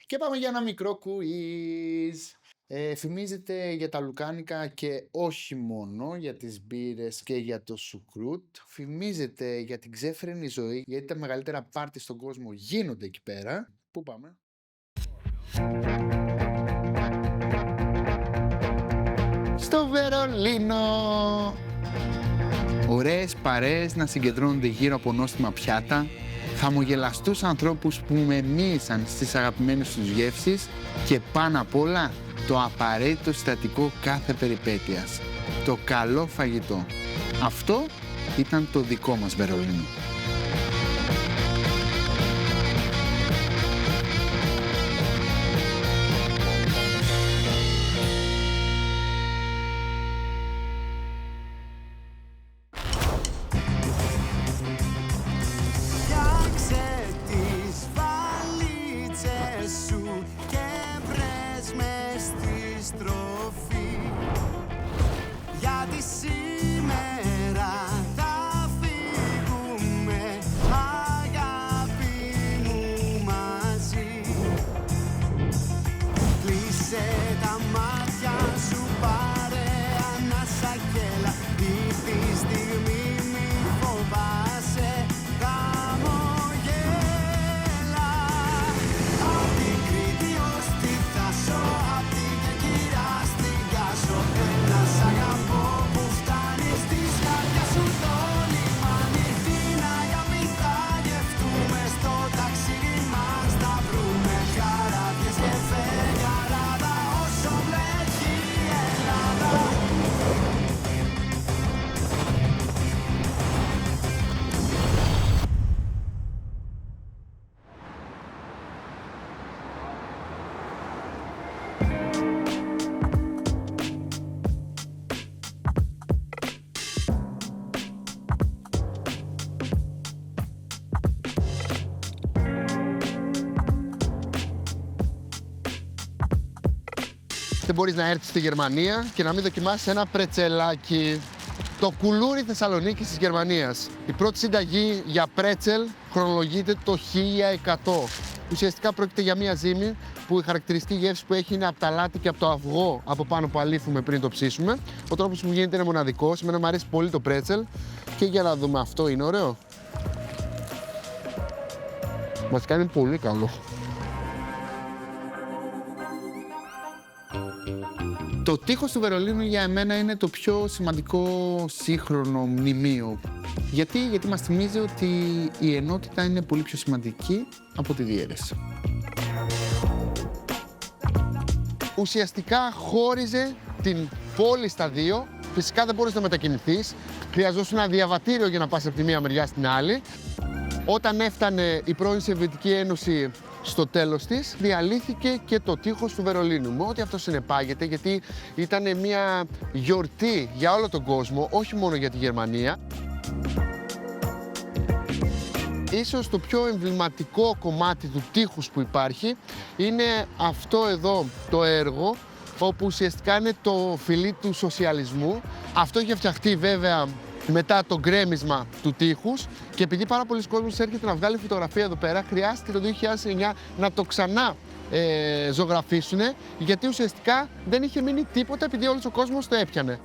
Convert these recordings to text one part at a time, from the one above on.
Και πάμε για ένα μικρό quiz. Φημίζεται για τα λουκάνικα και όχι μόνο για τις μπύρες και για το σουκρούτ. Φημίζεται για την ξέφρενη ζωή, γιατί τα μεγαλύτερα πάρτι στον κόσμο γίνονται εκεί πέρα. Πού πάμε? Στο Βερολίνο! Ωραίες παρέες να συγκεντρώνονται γύρω από νόστιμα πιάτα, χαμογελαστούς ανθρώπους που μεμοίησαν στις αγαπημένες τους γεύσεις και πάνω απ' όλα το απαραίτητο συστατικό κάθε περιπέτειας, το καλό φαγητό. Αυτό ήταν το δικό μας Βερολίνο. Δεν μπορείς να έρθεις στη Γερμανία και να μην δοκιμάσεις ένα πρετσελάκι. Το κουλούρι Θεσσαλονίκης της Γερμανίας. Η πρώτη συνταγή για πρέτσελ χρονολογείται το 1100. Ουσιαστικά πρόκειται για μια ζύμη που η χαρακτηριστική γεύση που έχει είναι από τα λάτι και από το αυγό από πάνω που αλήφουμε πριν το ψήσουμε. Ο τρόπος που γίνεται είναι μοναδικός. Εμένα μου αρέσει πολύ το πρέτσελ. Και για να δούμε, αυτό είναι ωραίο. Μας κάνει πολύ καλό. Το τείχος του Βερολίνου για εμένα είναι το πιο σημαντικό σύγχρονο μνημείο. Γιατί μας θυμίζει ότι η ενότητα είναι πολύ πιο σημαντική από τη διαίρεση. Ουσιαστικά χώριζε την πόλη στα δύο. Φυσικά δεν μπορείς να μετακινηθείς. Χρειαζόσουν ένα διαβατήριο για να πας από τη μία μεριά στην άλλη. Όταν έφτανε η πρώην Σοβιετική Ένωση στο τέλος της, διαλύθηκε και το τείχος του Βερολίνου. Με ό,τι αυτό συνεπάγεται, γιατί ήταν μια γιορτή για όλο τον κόσμο, όχι μόνο για τη Γερμανία. Ίσως το πιο εμβληματικό κομμάτι του τείχους που υπάρχει είναι αυτό εδώ το έργο, όπου ουσιαστικά είναι το φιλί του σοσιαλισμού. Αυτό είχε φτιαχτεί βέβαια μετά το γκρέμισμα του τείχους και επειδή πάρα πολλοί κόσμος έρχεται να βγάλει φωτογραφία εδώ πέρα, χρειάστηκε το 2009 να το ξανά ζωγραφίσουν, γιατί ουσιαστικά δεν είχε μείνει τίποτα επειδή όλος ο κόσμος το έπιανε.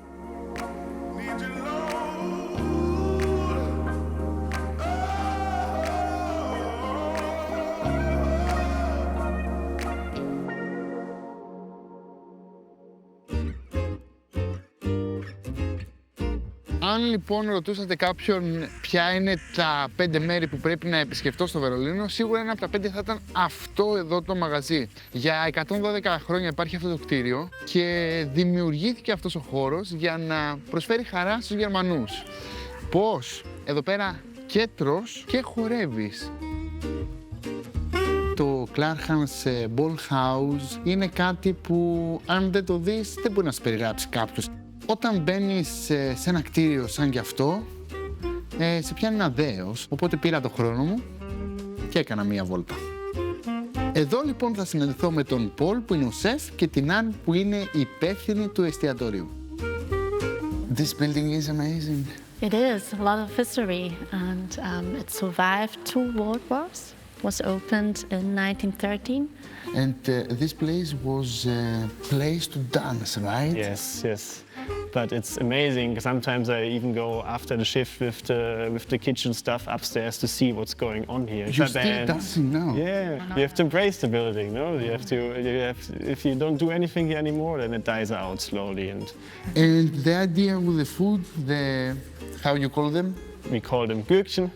Αν λοιπόν ρωτούσατε κάποιον ποια είναι τα 5 μέρη που πρέπει να επισκεφτώ στο Βερολίνο, σίγουρα ένα από τα 5 θα ήταν αυτό εδώ το μαγαζί. Για 112 χρόνια υπάρχει αυτό το κτίριο και δημιουργήθηκε αυτός ο χώρος για να προσφέρει χαρά στους Γερμανούς. Πώς? Εδώ πέρα και τρως και χορεύεις. Το Clarhans Ballhaus είναι κάτι που αν δεν το δεις δεν μπορεί να σου περιγράψει κάποιος. Όταν μπαίνεις σε ένα κτίριο σαν κι αυτό, σε πιάνει ένα δέος, οπότε πήρα το χρόνο μου και έκανα μία βόλτα. Εδώ λοιπόν θα συναντηθώ με τον Πολ που είναι ο σεφ και την Αν που είναι η υπεύθυνη του εστιατορίου. This building is amazing. It is a lot of history and it survived 2 world wars. was opened in 1913. And this place was a place to dance, right? Yes, yes. But it's amazing. Sometimes I even go after the shift with the kitchen stuff upstairs to see what's going on here. You're still dancing now? Yeah, you have to embrace the building, no? If you don't do anything here anymore, then it dies out slowly. And the idea with the food, how you call them? we call them Gürkchen.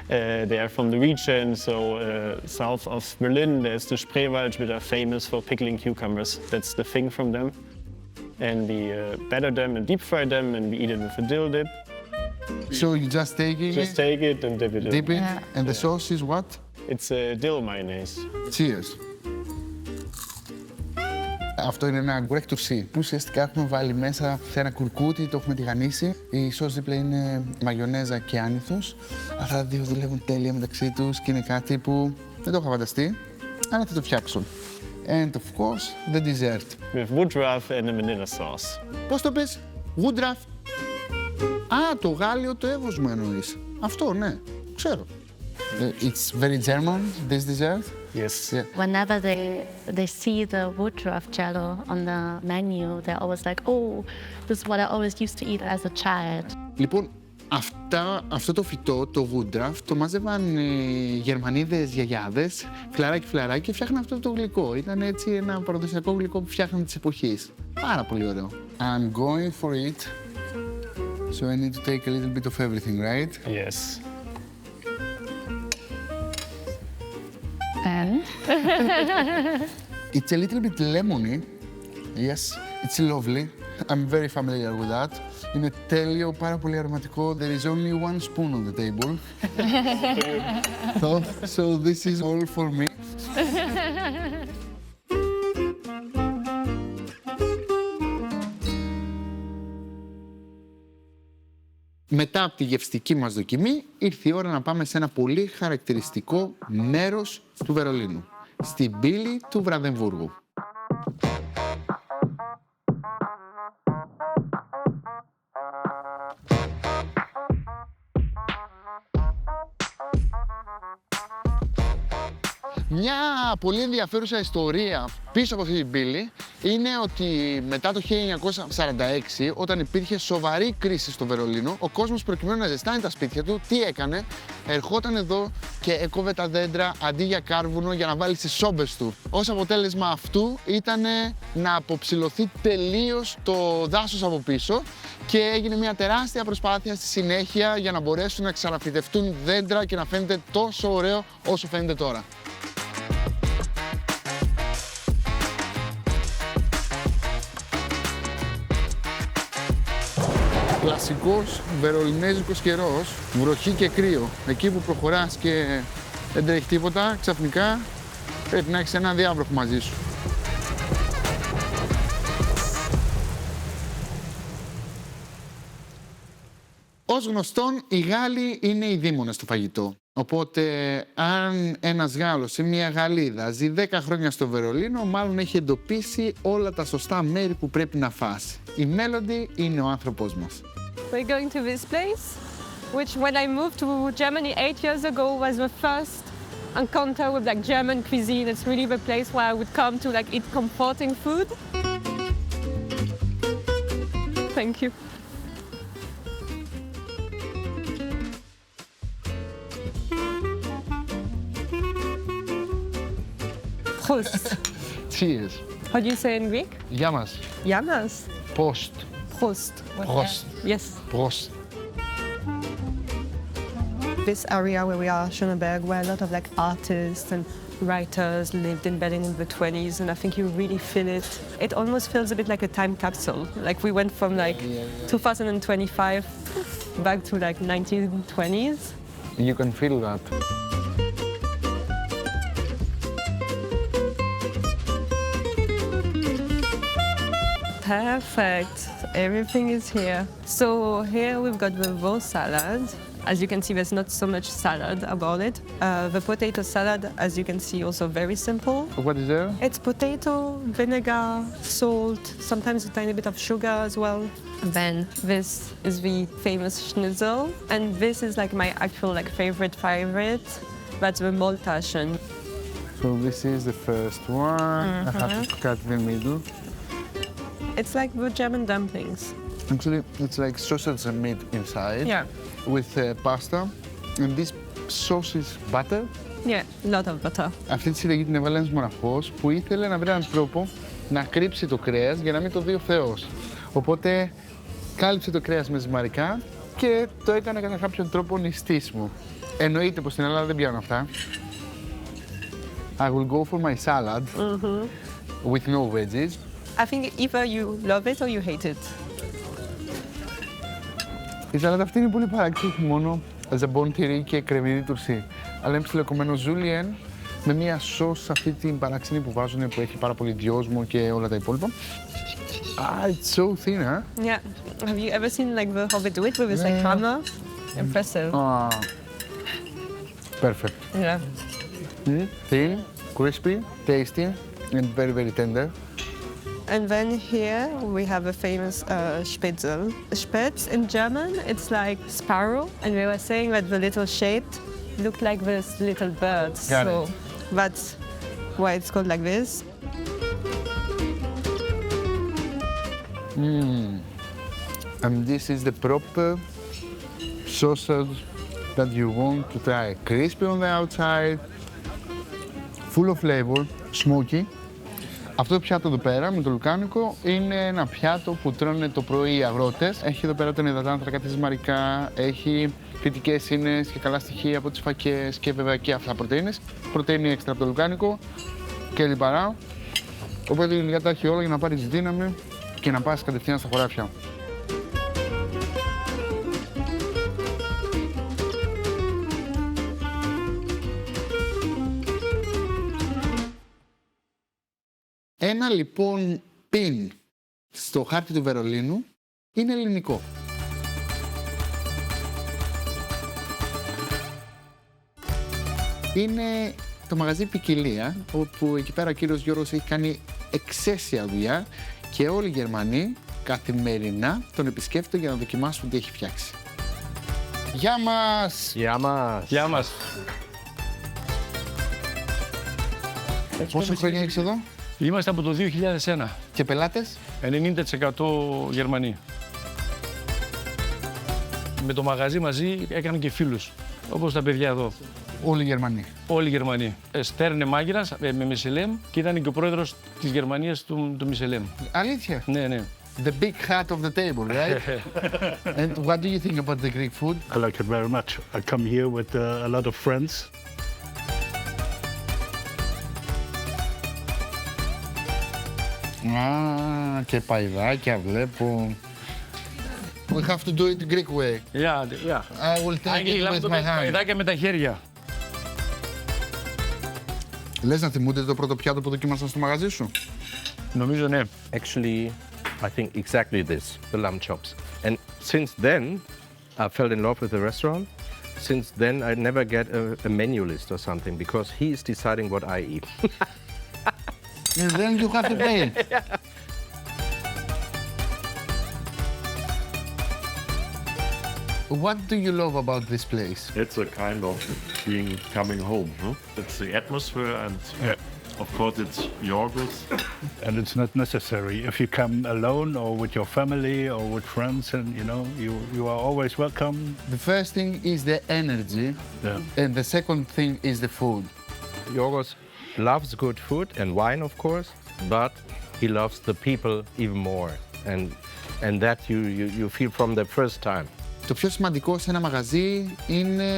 They are from the region, so south of Berlin. There's the Spreewald, which are famous for pickling cucumbers. That's the thing from them. And we batter them and deep fry them, and we eat it with a dill dip. So you just take it? Just take it and dip it in. Dip it? Yeah. And the sauce is what? It's a dill mayonnaise. Cheers. Αυτό είναι ένα γκουρέκ τουρσί που ουσιαστικά έχουμε βάλει μέσα σε ένα κουρκούτι, το έχουμε τηγανίσει. Η σως δίπλα είναι μαγιονέζα και άνηθος. Αυτά τα δύο δουλεύουν τέλεια μεταξύ τους και είναι κάτι που δεν το είχα φανταστεί, αλλά θα το φτιάξω. And of course, the dessert. With woodruff and a vanilla sauce. Πώς το πες? Woodruff. Α, το γάλλιο το εύωσμα εννοείς. Αυτό, ναι. Ξέρω. It's very German, this dessert. Yes. Yeah. Whenever they see the woodruff jello on the menu, they're always like, oh, this is what I always used to eat as a child. Λοιπόν, αυτό το φυτό, το woodruff, το μάζευαν Γερμανίδες γιαγιάδες, φλαράκι και φτιάχναν αυτό το γλυκό. Ήταν έτσι ένα παραδοσιακό γλυκό που φτιάχναν της εποχής. Πάρα πολύ ωραίο. I'm going for it. So I need to take a little bit of everything, right? Yes. And? It's a little bit lemony. Yes, it's lovely. I'm very familiar with that. Είναι τέλειο, πάρα πολύ αρωματικό. There is only one spoon on the table. So this is all for me. Μετά από τη γευστική μας δοκιμή, ήρθε η ώρα να πάμε σε ένα πολύ χαρακτηριστικό μέρος του Βερολίνου. Στην πύλη του Βραντεμβούργου. Μια πολύ ενδιαφέρουσα ιστορία πίσω από αυτή την πύλη είναι ότι μετά το 1946, όταν υπήρχε σοβαρή κρίση στο Βερολίνο, ο κόσμος προκειμένου να ζεστάνει τα σπίτια του, τι έκανε? Ερχόταν εδώ και έκοβε τα δέντρα αντί για κάρβουνο για να βάλει στις σόμπες του. Ως αποτέλεσμα αυτού ήταν να αποψηλωθεί τελείως το δάσος από πίσω και έγινε μια τεράστια προσπάθεια στη συνέχεια για να μπορέσουν να ξαναφυτευτούν δέντρα και να φαίνεται τόσο ωραίο όσο φαίνεται τώρα. Κλασικός βερολινέζικος καιρός, βροχή και κρύο. Εκεί που προχωράς και δεν τρέχει τίποτα, ξαφνικά πρέπει να έχεις ένα διάβροχο μαζί σου. Ως γνωστόν, οι Γάλλοι είναι οι δήμονες στο φαγητό. Οπότε, αν ένας Γάλλος ή μια Γαλλίδα ζει 10 χρόνια στο Βερολίνο, μάλλον έχει εντοπίσει όλα τα σωστά μέρη που πρέπει να φάσει. Η Melody είναι ο άνθρωπός μας. We're going to this place, which when I moved to Germany 8 years ago was the first encounter with like German cuisine. It's really the place where I would come to like eat comforting food. Thank you. Prost. Cheers. How do you say in Greek? Γεια μας. Yamas. Post. Prost. Prost. Yes. Prost. This area where we are, Schöneberg, where a lot of like artists and writers lived in Berlin in the 20s, and I think you really feel it. It almost feels a bit like a time capsule. Like we went from like 2025 back to like 1920s. You can feel that. Perfect. Everything is here. So here we've got the veau salad. As you can see, there's not so much salad about it. The potato salad, as you can see, also very simple. What is there? It's potato, vinegar, salt, sometimes a tiny bit of sugar as well. Then this is the famous schnitzel, and this is like my actual like favorite. That's the Maltaschen. So this is the first one. I have to cut the middle. It's like the German dumplings. Actually, it's like sausage and meat inside. Yeah. With pasta. And this sauce is butter. Yeah, a lot of butter. Αυτή τη συνταγή την έβαλε ένας μοναχός που ήθελε να βρει έναν τρόπο να κρύψει το κρέας για να μην το δει ο Θεός. Οπότε κάλυψε το κρέας με ζυμαρικά και το έκανε κατά κάποιον τρόπο νηστίσιμο. Εννοείται πως στην Ελλάδα δεν πιάνω αυτά. I will go for my salad with no veggies. I think either you love it or you hate it. Η σαλάτα αυτή είναι πολύ παράξενη, έχει μόνο ζαμπόν τυρί και κρεμμύδι τουρσί. Αλλά είναι ψιλοκομμένο ζούλιεν με μία σως αυτή την παράξενη που βάζουν που έχει πάρα πολύ δυόσμο και όλα τα υπόλοιπα. Ah, it's so thin, huh? Yeah. Have you ever seen like how they do it with this like hammer? Impressive. Ah, perfect. Yeah. Thin, crispy, tasty, and very, very tender. And then here we have a famous Spitzel. Spitz in German, it's like sparrow, and we were saying that the little shaped look like these little birds. Got so it. that's why it's called like this. And this is the proper sausage that you want to try. Crispy on the outside, full of flavor, smoky. Αυτό το πιάτο εδώ πέρα με το λουκάνικο είναι ένα πιάτο που τρώνε το πρωί οι αγρότες. Έχει εδώ πέρα τον υδατάνθρακα, τη ζυμαρικά, έχει φυτικές ίνες και καλά στοιχεία από τις φακές και βέβαια και αυτά πρωτεΐνες. Πρωτεΐνη έξτρα από το λουκάνικο και λιπαρά. Οπότε γενικά τα έχει όλα για να πάρεις δύναμη και να πας κατευθείαν στα χωράφια. Ένα λοιπόν πιν στο χάρτη του Βερολίνου είναι ελληνικό. Είναι το μαγαζί Ποικιλία, όπου εκεί πέρα ο κύριος Γιώργος έχει κάνει εξαίσια δουλειά και όλοι οι Γερμανοί καθημερινά τον επισκέφτονται για να δοκιμάσουν τι έχει φτιάξει. Γεια μας! Γεια μας. Γεια μας. Πόσα χρόνια έχεις εδώ Είμαστε από το 2001. και πελάτες? 90% Γερμανοί. Με το μαγαζί μαζί έκαναν και φίλους, όπως τα παιδιά εδώ. Όλοι οι Γερμανοί. Όλοι οι Γερμανοί. Στέρνε μάγειρας με Μισελέμ και ήταν και ο πρόεδρος της Γερμανίας του Μισελέμ. Αλήθεια. Ναι, ναι. The big hat of the table, right? And what do you think about the Greek food? I like it very much. I come here with a lot of friends. Α, και παϊδάκια βλέπω. We have to do it the Greek way. Yeah. I will take it with my hand. Παϊδάκια με τα χέρια. Λες να θυμούνται το πρώτο πιάτο που δοκίμασαν στο μαγαζί σου? Νομίζω ναι. Actually, I think exactly this, the lamb chops. And since then, I fell in love with the restaurant. Since then, I never get a menu list or something because he is deciding what I eat. And then you have to pay. What do you love about this place? It's a kind of coming home. Huh? It's the atmosphere and of course it's Yorgos. And it's not necessary. If you come alone or with your family or with friends, and you are always welcome. The first thing is the energy, and the second thing is the food. Yorgos loves good food and wine, of course, but he loves the people even more. And that you feel from the first time. Το πιο σημαντικό σε ένα μαγαζί είναι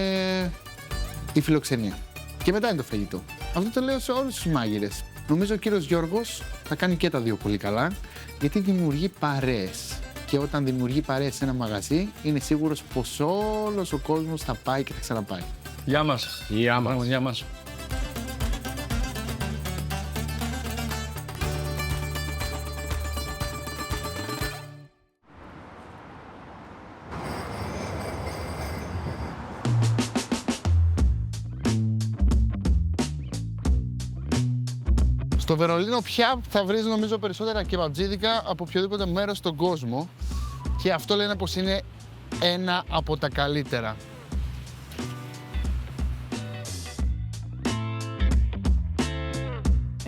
η φιλοξενία. Και μετά είναι το φαγητό. Αυτό το λέω σε όλους τους μάγειρες. Νομίζω ο κύριος Γιώργος θα κάνει και τα δύο πολύ καλά, γιατί δημιουργεί παρέες. Και όταν δημιουργεί παρέες σε ένα μαγαζί, είναι σίγουρος πως όλος ο κόσμος θα πάει και θα ξαναπάει. Γεια μας. Γεια μας. Γεια μας. Στο Βερολίνο πια θα βρεις νομίζω περισσότερα κεμπατζίδικα από οποιοδήποτε μέρος στον κόσμο και αυτό λένε πως είναι ένα από τα καλύτερα.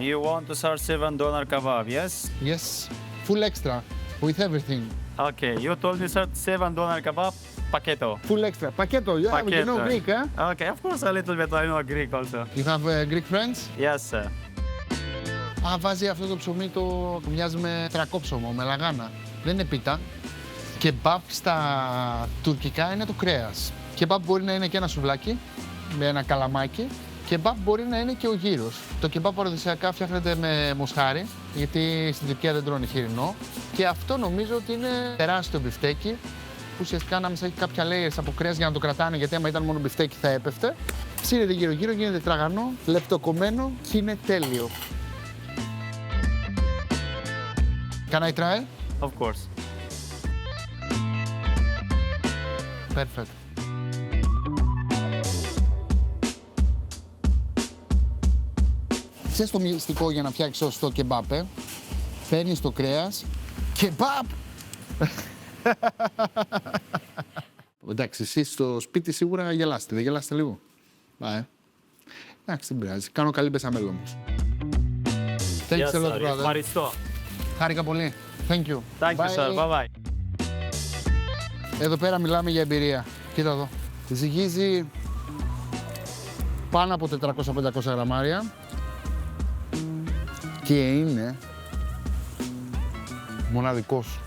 You want to serve $7 kebab, yes? Yes, full extra, with everything. Okay, you told me $7 kebab, paketo. Full extra. Paketo, you have, you know Greek, huh? Okay, of course a little bit, I know Greek also. You have Greek friends? Yes, sir. Α, βάζει αυτό το ψωμί το που μοιάζει με τρακόψωμο, με λαγάνα. Δεν είναι πίτα. Κεμπάπ στα τουρκικά είναι το κρέας. Κεμπάπ μπορεί να είναι και ένα σουβλάκι με ένα καλαμάκι. Κεμπάπ μπορεί να είναι και ο γύρος. Το κεμπάπ παραδοσιακά φτιάχνεται με μοσχάρι, γιατί στην Τουρκία δεν τρώνε χοιρινό. Και αυτό νομίζω ότι είναι τεράστιο μπιφτέκι, που ουσιαστικά ανάμεσα έχει κάποια layers από κρέας για να το κρατάνε, γιατί άμα ήταν μόνο μπιφτέκι θα έπεφτε. Ψήνεται γύρω-γύρω, γίνεται τραγανό, λεπτοκομμένο και είναι τέλειο. Can I try? Of course. Perfect. Ξέρεις το μυστικό για να φτιάξεις σωστό κεμπάπ, παίρνεις το κρέας, κεμπάπ! Εντάξει, εσείς στο σπίτι σίγουρα γελάστε, δεν γελάστε λίγο? Εντάξει, δεν πειράζει, κάνω καλή μπεσαμέλ όμως. Thanks a lot, brother. Ευχαριστώ. Χάρηκα πολύ. Thank you. Thank you, sir. Bye-bye. Εδώ πέρα μιλάμε για εμπειρία. Κοίτα εδώ. Ζυγίζει πάνω από 400-500 γραμμάρια και είναι μοναδικός.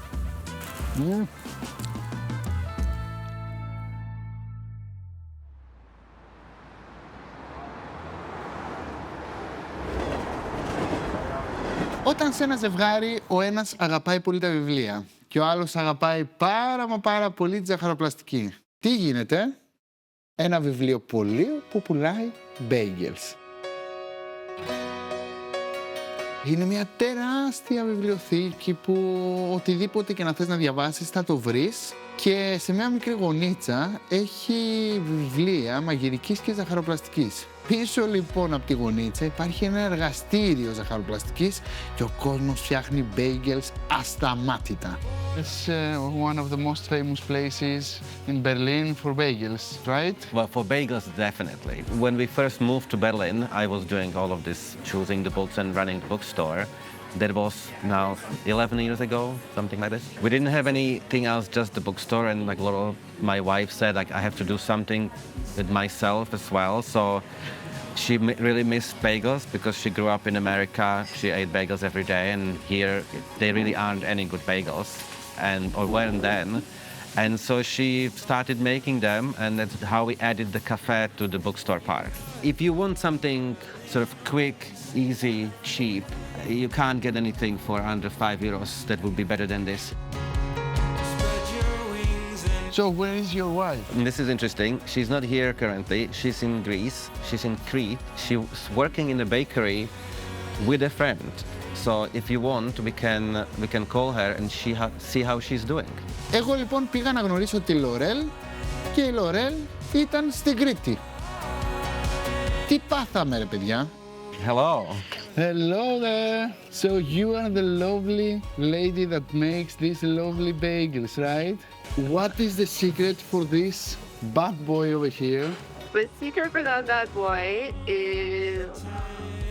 Όταν σε ένα ζευγάρι ο ένας αγαπάει πολύ τα βιβλία και ο άλλος αγαπάει πάρα πολύ τη ζαχαροπλαστική, τι γίνεται? Ένα βιβλιοπωλείο που πουλάει bagels. Είναι μια τεράστια βιβλιοθήκη που οτιδήποτε και να θες να διαβάσεις θα το βρεις και σε μια μικρή γωνίτσα έχει βιβλία μαγειρικής και ζαχαροπλαστικής. Πίσω λοιπόν από τη γωνίτσα υπάρχει ένα εργαστήριο ζαχαροπλαστικής και ο κόσμος φτιάχνει bagels ασταμάτητα. It's one of the most famous places in Berlin for bagels, right? Well, for bagels, definitely. When we first moved to Berlin, I was doing all of this, choosing the books and running the bookstore. That was now 11 years ago, something like this. We didn't have anything else, just the bookstore, and like my wife said, like I have to do something with myself as well. So she really missed bagels because she grew up in America. She ate bagels every day, and here they really aren't any good bagels, or weren't then. And so she started making them, and that's how we added the cafe to the bookstore part. If you want something sort of quick, easy, cheap, you can't get anything for under €5 that would be better than this. So where is your wife? And this is interesting. She's not here currently. She's in Greece. She's in Crete. She's working in a bakery with a friend. So if you want, we can call her and see how she's doing. Εγώ λοιπόν πήγα να γνωρίσω τη Λορέλ και η Λορέλ ήταν στην Κρήτη. Τι πάθαμε ρε παιδιά? Hello. Hello there. So you are the lovely lady that makes these lovely bagels, right? What is the secret for this bad boy over here? The secret for that bad boy is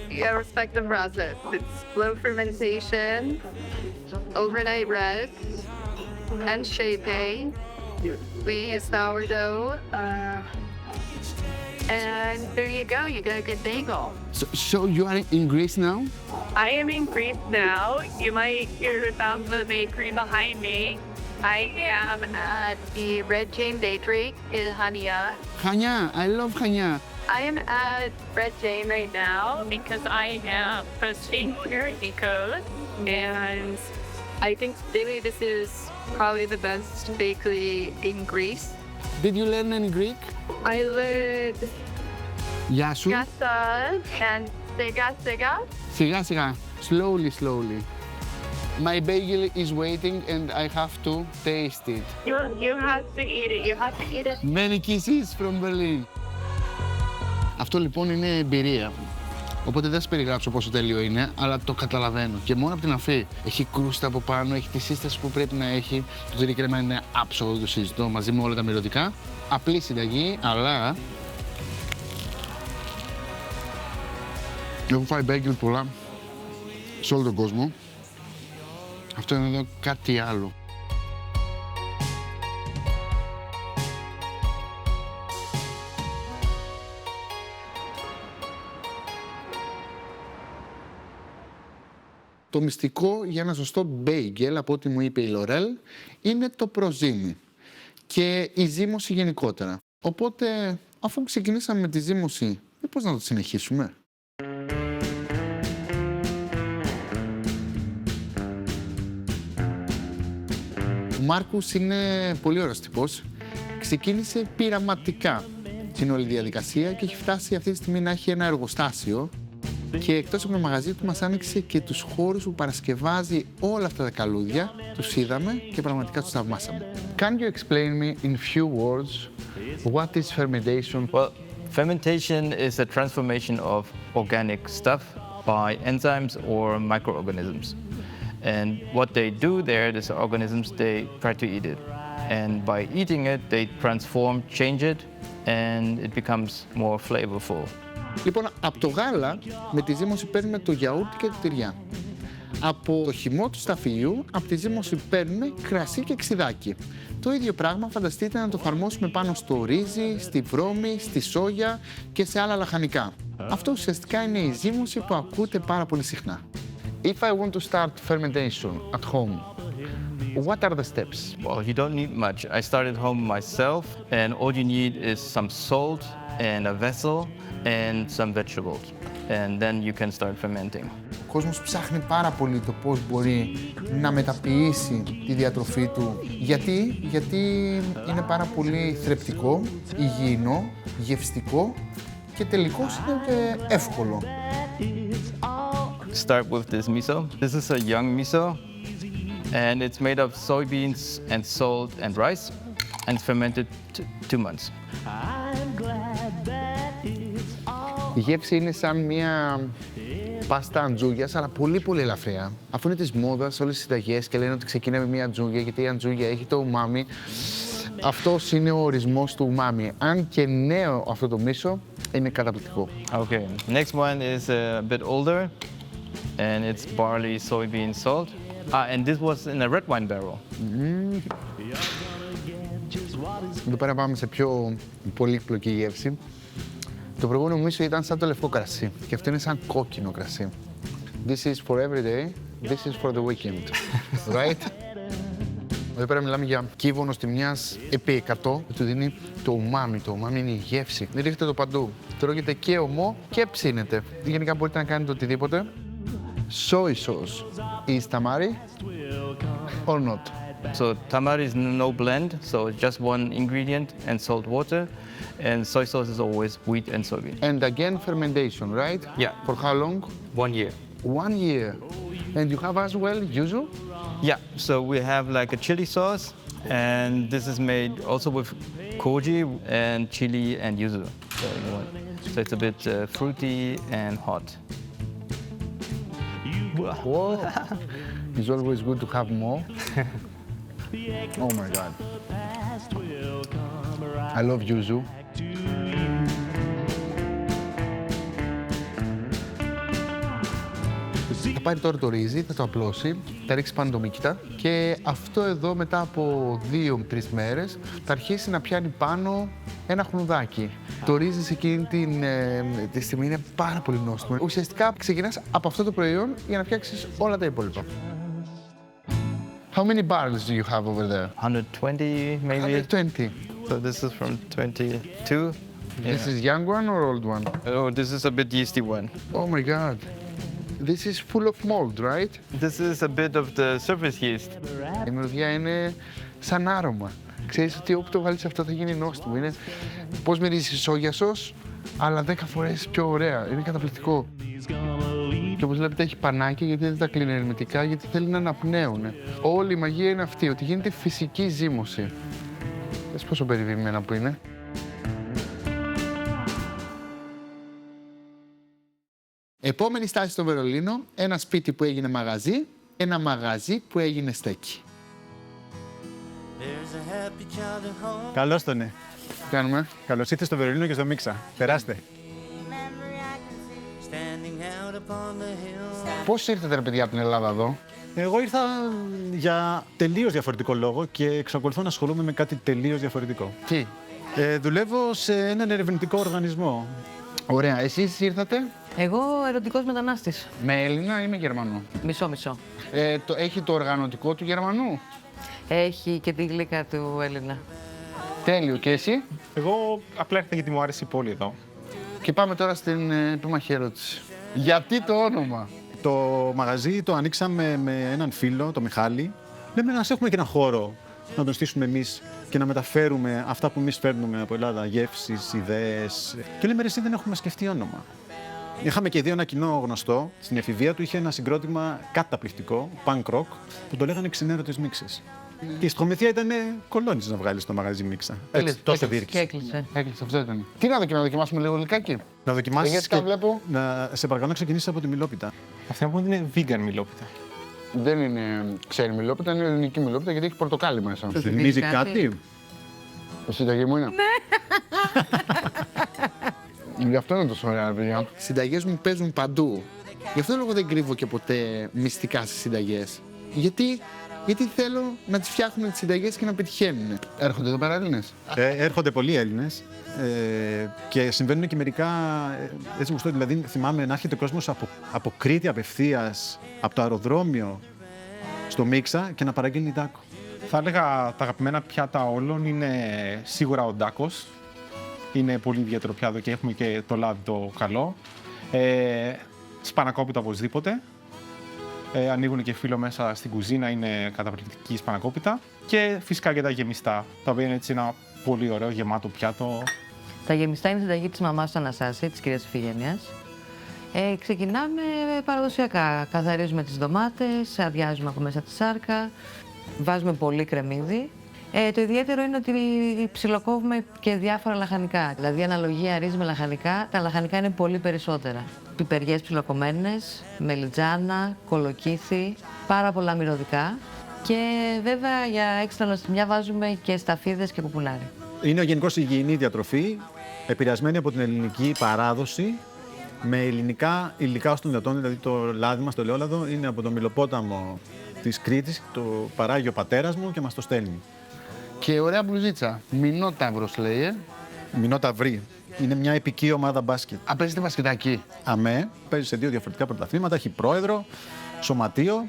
you gotta respect the process. It's slow fermentation, overnight rest, and shaping. We use sourdough. And there you go, you got a good bagel. So you are in Greece now? I am in Greece now. You might hear about the bakery behind me. I am at the Red Jane Bakery in Hania. Hania, I love Hania. I am at Red Jane right now because I am posting here in Ecos. And I think really this is probably the best bakery in Greece. Did you learn any Greek? I learned Γεια σου. Gasa and Sega. Σιγά σιγά. Slowly. My bagel is waiting and I have to taste it. You have to eat it. You have to eat it. Many kisses from Berlin. Αυτό λοιπόν είναι εμπειρία. Οπότε δεν σας περιγράψω πόσο τέλειο είναι, αλλά το καταλαβαίνω. Και μόνο από την αφή έχει κρούστα από πάνω, έχει τη σύσταση που πρέπει να έχει. Το τυρί κρέμα είναι άψογο, το συζητώ μαζί με όλα τα μυρωδικά. Απλή συνταγή, αλλά έχω φάει μπέγγελ πολλά σε όλο τον κόσμο. Αυτό είναι εδώ κάτι άλλο. Το μυστικό για ένα σωστό μπέιγκελ, από ό,τι μου είπε η Λορέλ, είναι το προζύμι και η ζύμωση γενικότερα. Οπότε, αφού ξεκινήσαμε με τη ζύμωση, μήπως να το συνεχίσουμε. Ο Μάρκους είναι πολύ ωραίος τυπός. Ξεκίνησε πειραματικά την όλη διαδικασία και έχει φτάσει αυτή τη στιγμή να έχει ένα εργοστάσιο. Και εκτός από το μαγαζί του μας άνοιξε και τους χώρους που παρασκευάζει όλα αυτά τα καλούδια. Τους είδαμε και πραγματικά τους θαυμάσαμε. Can you explain me in few words what is fermentation? Well, fermentation is a transformation of organic stuff by enzymes or microorganisms. And what they do there, these organisms, they try to eat it. And by eating it, they transform, change it, and it becomes more flavorful. Λοιπόν, από το γάλα με τη ζύμωση παίρνουμε το γιαούρτι και τη τυριά. Από το χυμό του σταφυλιού, από τη ζύμωση παίρνουμε κρασί και ξιδάκι. Το ίδιο πράγμα φανταστείτε να το εφαρμόσουμε πάνω στο ρύζι, στη βρώμη, στη σόγια και σε άλλα λαχανικά. Αυτό ουσιαστικά είναι η ζύμωση που ακούτε πάρα πολύ συχνά. If I want to start fermentation at home, what are the steps? Well, you don't need much. I started home myself, and all you need is some salt and a vessel and some vegetables. And then you can start fermenting. Ο κόσμος ψάχνει πάρα πολύ το πώς μπορεί να μεταποιήσει τη διατροφή του. Γιατί είναι πάρα πολύ θρεπτικό, υγιεινό, γευστικό και τελικώς είναι και εύκολο. Start with this miso. This is a young miso, and it's made of soybeans and salt and rice, and it's fermented 2 months. Η γεύση είναι σαν μια πάστα αντζούγιας, αλλά πολύ πολύ ελαφριά. Αφού είναι της μόδας όλες οι συνταγές και λένε ότι ξεκινάει με μια αντζούγια, γιατί η αντζούγια έχει το ουμάμι. Αυτός είναι ο ορισμός του ουμάμι. Αν και νέο αυτό το μίσο, είναι καταπληκτικό. Okay, next one is a bit older, and it's barley, soybean, salt. And this was in a red wine barrel. Εδώ πέρα πάμε σε πιο πολύπλοκη γεύση. Το προηγούμενο μίσο ήταν σαν το λευκό κρασί και αυτό είναι σαν κόκκινο κρασί. This is for every day, this is for the weekend, right? Εδώ πέρα μιλάμε για κύβωνο τιμιάς επί 100, που του δίνει το ουμάμι. Το ουμάμι είναι η γεύση. Ρίχνετε το παντού. Τρώγεται και ομό και ψήνεται. Γενικά μπορείτε να κάνετε οτιδήποτε. Soy sauce is tamari or not? So tamari is no blend, so it's just one ingredient and salt water. And soy sauce is always wheat and soybean. And again fermentation, right? Yeah. For how long? 1 year. 1 year. And you have as well yuzu? Yeah, so we have like a chili sauce, and this is made also with koji and chili and yuzu. So it's a bit fruity and hot. Whoa. It's always good to have more. Oh my God. I love yuzu. Θα πάρει τώρα το ρύζι, θα το απλώσει, θα ρίξει πάνω το μύκητα και αυτό εδώ μετά από 2-3 μέρες θα αρχίσει να πιάνει πάνω ένα χνουδάκι. Το ρύζι σε εκείνη τη στιγμή είναι πάρα πολύ νόστιμο. Ουσιαστικά ξεκινάς από αυτό το προϊόν για να φτιάξεις όλα τα υπόλοιπα. How many barrels do you have over there? 120 maybe. 120. So this is from 22. This is young one or old one? Oh, this is a bit yeasty one. Oh my God. This is full of mold, right? This is a bit of the surface yeast. Η μυρωδιά είναι σαν άρωμα. Ξέρεις ότι όπου το βάλεις αυτό θα γίνει νόστιμο. Είναι πώς μυρίζει σόγια σος, αλλά 10 φορές πιο ωραία. Είναι καταπληκτικό. Και όπως βλέπετε έχει πανάκια γιατί δεν τα κλείνει ερμητικά, γιατί θέλει να αναπνέουν. Όλη η μαγεία είναι αυτή, ότι γίνεται φυσική ζύμωση. Δες πόσο περιβημένα που είναι. Επόμενη στάση στο Βερολίνο, ένα σπίτι που έγινε μαγαζί, ένα μαγαζί που έγινε στέκι. Καλώς τον. Κάνουμε. Καλώς ήρθες στο Βερολίνο και στο Μίξα. Περάστε. Πώς ήρθατε, ρε παιδιά, από την Ελλάδα εδώ? Εγώ ήρθα για τελείως διαφορετικό λόγο και εξακολουθώ να ασχολούμαι με κάτι τελείως διαφορετικό. Τι? Δουλεύω σε έναν ερευνητικό οργανισμό. Ωραία. Εσείς ήρθατε? Εγώ ερωτικός μετανάστης. Με Έλληνα ή με Γερμανό? Μισό-μισό. Έχει το οργανωτικό του Γερμανού? Έχει και τη γλύκα του Έλληνα. Τέλειο. Και εσύ? Εγώ απλά ήρθα γιατί μου άρεσε η πόλη εδώ. Και πάμε τώρα στην επίμαχη ερώτηση. Γιατί το όνομα? Το μαγαζί το ανοίξαμε με έναν φίλο, τον Μιχάλη. Λέμε να έχουμε και έναν χώρο να τον στήσουμε εμείς και να μεταφέρουμε αυτά που εμείς φέρνουμε από Ελλάδα, γεύσεις, ιδέες. Και λέμε, ρε, εσύ δεν έχουμε σκεφτεί όνομα. Είχαμε και δύο ένα κοινό γνωστό. Στην εφηβεία του είχε ένα συγκρότημα καταπληκτικό, punk rock, που το λέγανε Ξενέρωτες Μίξες. Και η στοχομηθεία ήταν κολώνης να βγάλεις το μαγαζί μίξα. Έτσι, τόσο Και διήρκησε. έκλεισε. Έκλεισε, αυτό ήταν. Τι να δοκιμάσουμε λίγο λικάκι? Να δοκιμάσεις Γιατί βλέπω. σε παρακαλώ να ξεκινήσεις από τη μιλόπιτα. Αυτή να πούμε ότι είναι vegan μιλόπιτα. Δεν είναι ξένη μιλόπιτα, είναι ελληνική μιλόπιτα γιατί έχει πορτοκάλι μέσα. Σου θυμίζει κάτι? Το συνταγή μου είναι. Γι' αυτό είναι τόσο ωραία, παιδιά. Οι συνταγές μου παίζουν παντού. Γι' αυτό λόγο δεν κρύβω και ποτέ μυστικά στις συνταγές. Γιατί θέλω να τις φτιάχνουν τις συνταγές και να πετυχαίνουν. Έρχονται εδώ πέρα Έλληνες? Έρχονται πολλοί Έλληνες και συμβαίνουν και μερικά έτσι γουστό. Δηλαδή, θυμάμαι να έρχεται κόσμος από Κρήτη απευθείας, από το αεροδρόμιο στο Μίξα και να παραγγέλνει ντάκο. Θα έλεγα τα αγαπημένα πιάτα όλων είναι σίγουρα ο ντάκος. Είναι πολύ ιδιαίτερο πιάτο και έχουμε και το λάδι το καλό. Σπανακόπιτα οπωσδήποτε. Ανοίγουν και φύλλο μέσα στην κουζίνα, είναι καταπληκτική σπανακόπιτα. Και φυσικά και τα γεμιστά, τα οποία είναι έτσι ένα πολύ ωραίο γεμάτο πιάτο. Τα γεμιστά είναι συνταγή της μαμάς του Αναστάση, της κυρίας Ιφηγένειας. Ξεκινάμε παραδοσιακά. Καθαρίζουμε τις ντομάτες, αδειάζουμε από μέσα τη σάρκα, βάζουμε πολύ κρεμμύδι. Το ιδιαίτερο είναι ότι ψιλοκόβουμε και διάφορα λαχανικά. Δηλαδή, αναλογία ρύζι με λαχανικά, τα λαχανικά είναι πολύ περισσότερα. Πιπεριές ψιλοκομμένες, μελιτζάνα, κολοκύθι, πάρα πολλά μυρωδικά. Και βέβαια για έξτρα νοστιμιά βάζουμε και σταφίδες και κουπουνάρι. Είναι γενικώς υγιεινή διατροφή, επηρεασμένη από την ελληνική παράδοση, με ελληνικά υλικά ως των δυνατόν. Δηλαδή, το λάδι μας, το ελαιόλαδο, είναι από το Μιλοπόταμο της Κρήτης, το παράγει ο πατέρας μου και μας το στέλνει. Και ωραία μπλουζίτσα. Μινόταυρος λέει. Μινόταυρη. Είναι μια επική ομάδα μπάσκετ. Παίζετε μπασκετάκι? Αμέ. Παίζει σε 2 διαφορετικά πρωταθλήματα. Έχει πρόεδρο, σωματείο.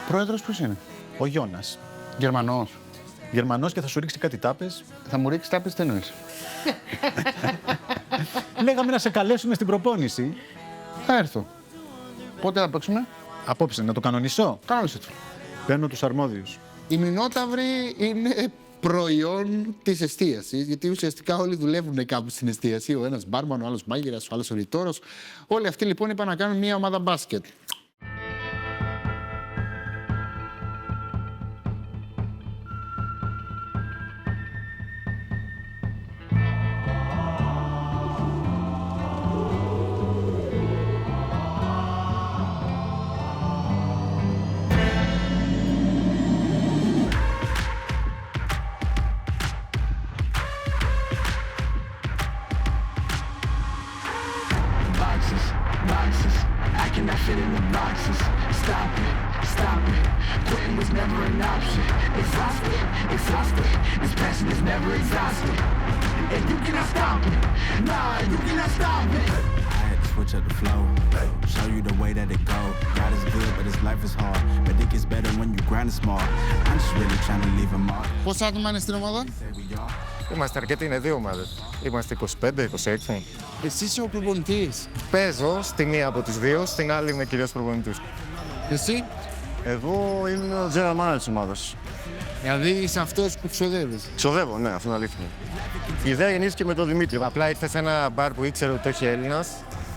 Πρόεδρος ποιος είναι? Ο Γιώνας. Γερμανός. Γερμανός και θα σου ρίξει κάτι τάπες. Θα μου ρίξει τάπες, τι εννοείς? Λέγαμε να σε καλέσουμε στην προπόνηση. Θα έρθω. Πότε θα παίξουμε? Απόψε, να το κανονίσω. Κανόνισε το. Παίρνω τους αρμόδιους. Οι μηνόταυροι είναι προϊόν της εστίασης, γιατί ουσιαστικά όλοι δουλεύουν κάπου στην εστίαση. Ο ένας μπάρμαν, ο άλλος μάγειρας, ο άλλος ορειτόρος. Όλοι αυτοί λοιπόν είπαν να κάνουν μια ομάδα μπάσκετ. Πόσα άτομα είναι στην ομάδα? Είμαστε αρκετοί, είναι 2 ομάδες. Είμαστε 25-26. Εσύ είσαι ο προπονητής? Παίζω στη μία από τις 2, στην άλλη είμαι κυρίως προπονητής. Εσύ? Εγώ είμαι ο general manager της ομάδας. Δηλαδή είσαι αυτός που ξοδεύεις? Ξοδεύω, ναι, αυτό είναι αλήθεια. Η ιδέα γεννήθηκε με τον Δημήτρη. Απλά ήρθε σε ένα μπαρ που ήξερε ότι έχει Έλληνας.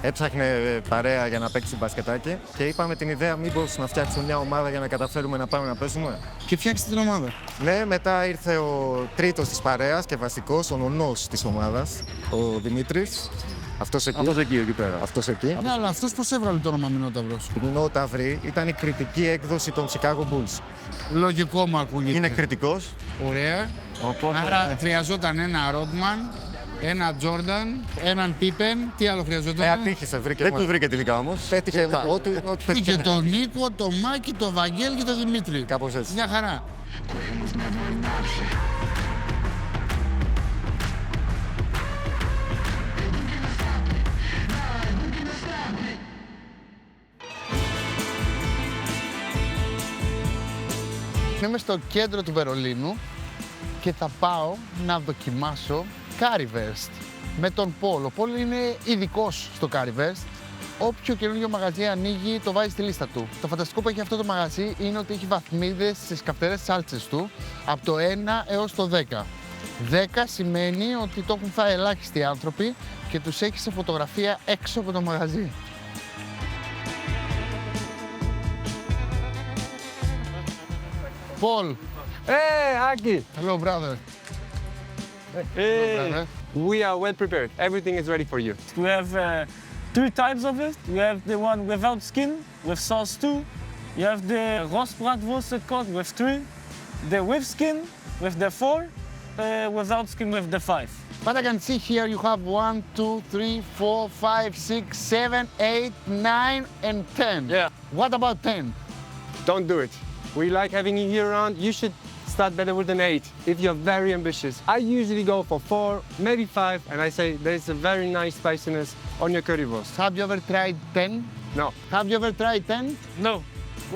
Έψαχνε παρέα για να παίξει μπασκετάκι και είπαμε την ιδέα μήπως να φτιάξουμε μια ομάδα για να καταφέρουμε να πάμε να παίζουμε. Και φτιάξετε την ομάδα. Ναι, μετά ήρθε ο τρίτος της παρέας και βασικός, ο νονός της ομάδας, ο Δημήτρης. Αυτός εκεί πέρα. Αυτός εκεί. Ναι, αλλά αυτός πώς έβγαλε το όνομα Μινόταυρος? Μινόταυροι ήταν η κριτική έκδοση των Chicago Bulls. Λογικό μου ακούγεται. Είναι κριτικός. Ωραία. Οπότε... Άρα χρειαζόταν ένα ρόντμαν ένα Τζόρνταν, έναν Πίπεν, τι άλλο χρειαζόταν. Ατύχησε, βρήκε. Δεν του βρήκε τελικά όμως. Πέτυχε ό,τι Είχε τον Νίκο, τον Μάκη, τον Βαγγέλη και τον Δημήτρη. Κάπως έτσι. Μια χαρά. Είμαι στο κέντρο του Βερολίνου και θα πάω να δοκιμάσω Currywurst με τον Πολ. Ο Πολ είναι ειδικός στο Currywurst. Όποιο καινούργιο μαγαζί ανοίγει, το βάζει στη λίστα του. Το φανταστικό που έχει αυτό το μαγαζί είναι ότι έχει βαθμίδες στις καυτερές σάλτσες του από το 1 έως το 10. 10 σημαίνει ότι το έχουν φάει ελάχιστοι άνθρωποι και τους έχει σε φωτογραφία έξω από το μαγαζί. Paul. Hey, Aki. Hello, brother. Hey. Hello, brother. We are well prepared. Everything is ready for you. We have 3 types of it. We have the one without skin, with sauce 2. You have the Rostbratwurst cod with 3. The with skin, with the 4. Without skin, with the 5. But I can see here you have 1, 2, 3, 4, 5, 6, 7, 8, 9, and 10. Yeah. What about 10? Don't do it. We like having you here around. You should start better with an 8 if you're very ambitious. I usually go for 4, maybe 5, and I say there's a very nice spiciness on your currywurst. Have you ever tried 10? No. Have you ever tried 10? No.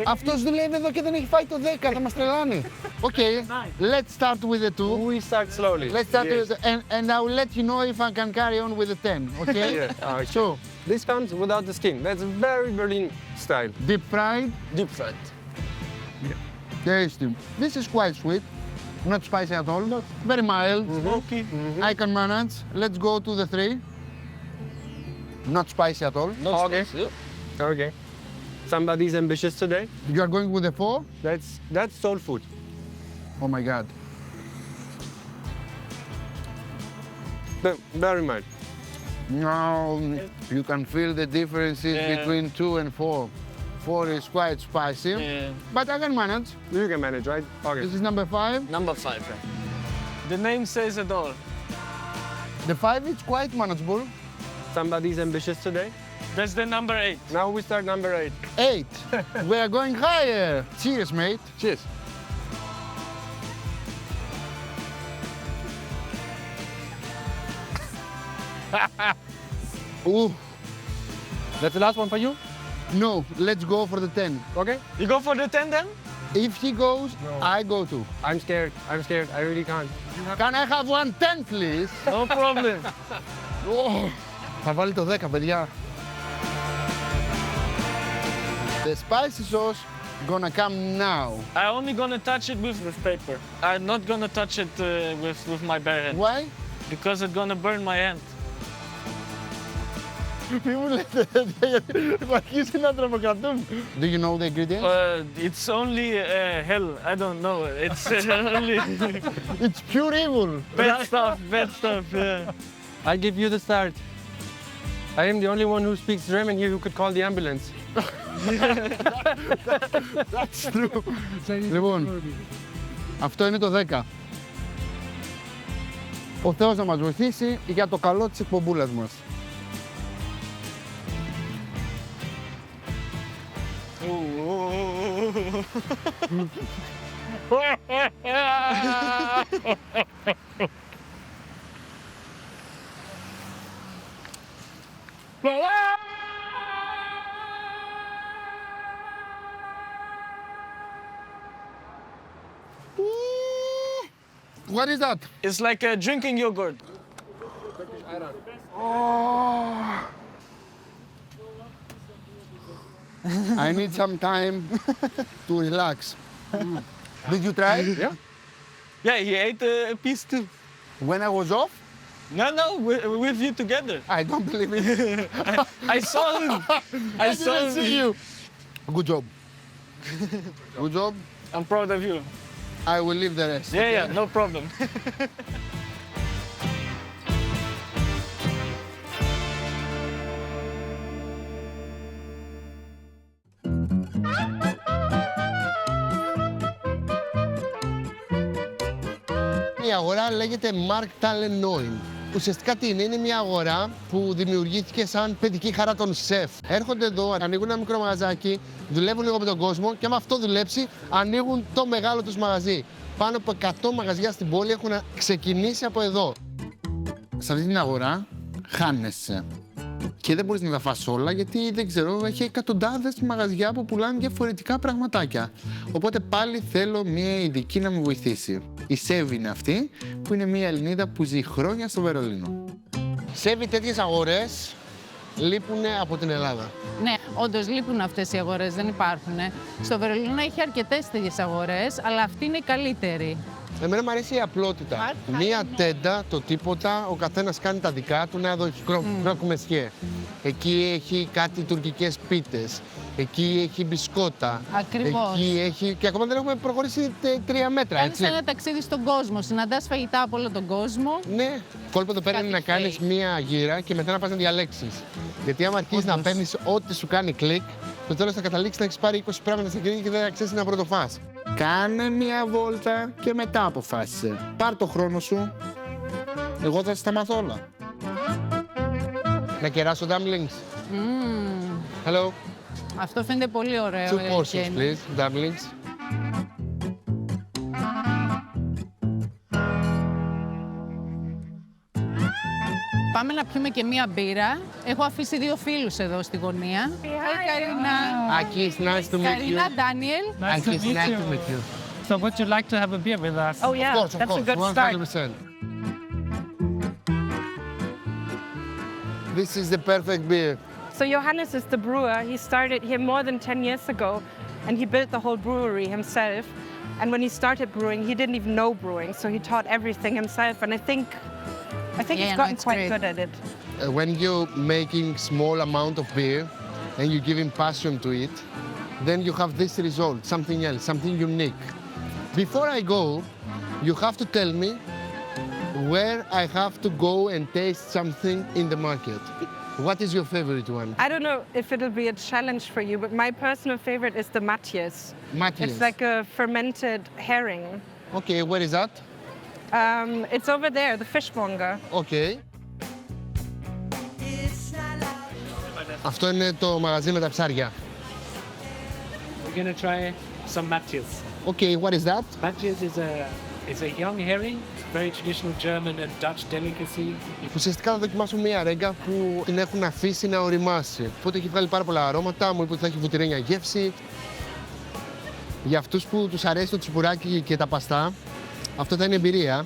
Αυτός δουλεύει εδώ και δεν έχει φάει το 10, θα μας τρελάνει. Okay, let's start with the 2. We start slowly. Let's start Yes. with the, and I will let you know if I can carry on with the 10, okay? Yeah. Okay. So, This comes without the skin. That's very Berlin style. deep fried, Deep fried. tasty. This is quite sweet, not spicy at all, very mild. Smoky. I can manage. Let's go to the 3. Not spicy at all. Okay. Okay. Somebody's ambitious today. You are going with the 4? That's soul food. Oh my God. Very mild. Now you can feel the differences between 2 and 4. 4 is quite spicy, but I can manage. You can manage, right? Okay. This is number 5. Number 5. The name says it all. The 5 is quite manageable. Somebody's ambitious today. That's the number 8. Now we start number 8. 8. We are going higher. Cheers, mate. Cheers. Ooh. That's the last one for you? No, let's go for the 10. Okay. You go for the 10 then? If he goes, I go too. I'm scared. I'm scared. I really can't. Can I have 1 10, please? No problem. Oh. Θα βάλει το 10, παιδιά. The spicy sauce gonna come now. I'm only gonna touch it with paper. I'm not gonna touch it with my bare hand. Why? Because it's gonna burn my hand. Μη μου λέτε τέτοια, γιατί θα αρχίσει να τρομοκρατούν. Do you know the ingredients? It's only hell. I don't know. It's only It's pure evil. bad stuff. Bad stuff. Yeah. I give you the start. I am the only one who speaks German here who could call the ambulance. That's true. Λοιπόν, αυτό είναι το 10. Ο Θεός να μας βοηθήσει για το καλό της εκπομπούλας μας. What is that? It's like drinking yogurt. Oh. I need some time to relax. Did you try? Yeah. Yeah, he ate a piece too. When I was off? No, with you together. I don't believe it. I saw him. I didn't see you. Good job. Good job. I'm proud of you. I will leave the rest. Yeah, no problem. Η αγορά λέγεται Markt Tallinn. Ουσιαστικά τι είναι μια αγορά που δημιουργήθηκε σαν παιδική χαρά των σεφ. Έρχονται εδώ, ανοίγουν ένα μικρό μαγαζάκι, δουλεύουν λίγο με τον κόσμο και άμα αυτό δουλέψει, ανοίγουν το μεγάλο τους μαγαζί. Πάνω από 100 μαγαζιά στην πόλη έχουν ξεκινήσει από εδώ. Σε αυτή την αγορά χάνεσαι. Και δεν μπορείς να τα φας όλα γιατί δεν ξέρω, έχει εκατοντάδες μαγαζιά που πουλάνε διαφορετικά πραγματάκια. Οπότε πάλι θέλω μια ειδική να με βοηθήσει. Η Σέβη είναι αυτή, που είναι μια Ελληνίδα που ζει χρόνια στο Βερολίνο. Σέβη, τέτοιες αγορές λείπουν από την Ελλάδα. Ναι, όντως λείπουν αυτές οι αγορές, δεν υπάρχουν. Στο Βερολίνο έχει αρκετές τέτοιες αγορές, αλλά αυτή είναι η καλύτερη. Εμένα μου αρέσει η απλότητα. Μία τέντα, το τίποτα, ο καθένας κάνει τα δικά του. Ναι, εδώ έχει κρόκ-μεσιέ. Εκεί έχει κάτι τουρκικές πίτες. Εκεί έχει μπισκότα. Ακριβώς. Εκεί έχει... Και ακόμα δεν έχουμε προχωρήσει 3 μέτρα, Κάνεις έτσι. ένα ταξίδι στον κόσμο, συναντάς φαγητά από όλο τον κόσμο. Ναι. Κόλπο εδώ πέρα είναι να κάνεις μία γύρα και μετά να πας να διαλέξεις. Γιατί άμα αρχίσεις να παίρνεις ό,τι σου κάνει κλικ, στο τέλος θα καταλήξεις να έχεις πάρει 20 πράγματα στην κρίνη και δεν θα ξέρεις να πρωτοφάς. Κάνε μια βόλτα και μετά αποφάσισε. Πάρ' το χρόνο σου. Εγώ θα στα μάθω όλα. Να κεράσω dumplings. Hello. Αυτό φαίνεται πολύ ωραίο. 2 portions, please, dumplings. Πάμε να πιούμε και μία μπύρα. Έχω αφήσει 2 φίλους εδώ στη γωνία. Καρίνα. Aki, it's nice to meet you. Καρίνα, Ντάνιελ. Aki, it's nice to meet you. So would you like to have a beer with us? Oh yeah, Of course, that's a good 100%. This is the perfect beer. So Johannes is the brewer. He started here more than 10 years ago, and he built the whole brewery himself. And when he started brewing, he didn't even know brewing, so he taught everything himself. And I think he's gotten quite good at it. When you're making small amount of beer and you're giving passion to it, then you have this result, something else, something unique. Before I go, you have to tell me where I have to go and taste something in the market. What is your favorite one? I don't know if it'll be a challenge for you, but my personal favorite is the Matthias. Matthias. It's like a fermented herring. Okay, where is that? It's over there, the fishmonger. Okay. Αυτό είναι το μαγαζί με τα ψάρια. We're going to try some Matthias. Okay, what is that? Matthias is a young herring, very traditional German and Dutch delicacy. Ουσιαστικά θα δοκιμάσω μια ρέγγα που την έχουν αφήσει να οριμάσει. Οπότε έχει βγάλει πάρα πολλά αρώματα, μου είπε ότι θα έχει βουτυρένια γεύση. Για αυτούς που τους αρέσει το τσιπουράκι και τα παστά, αυτό θα είναι εμπειρία.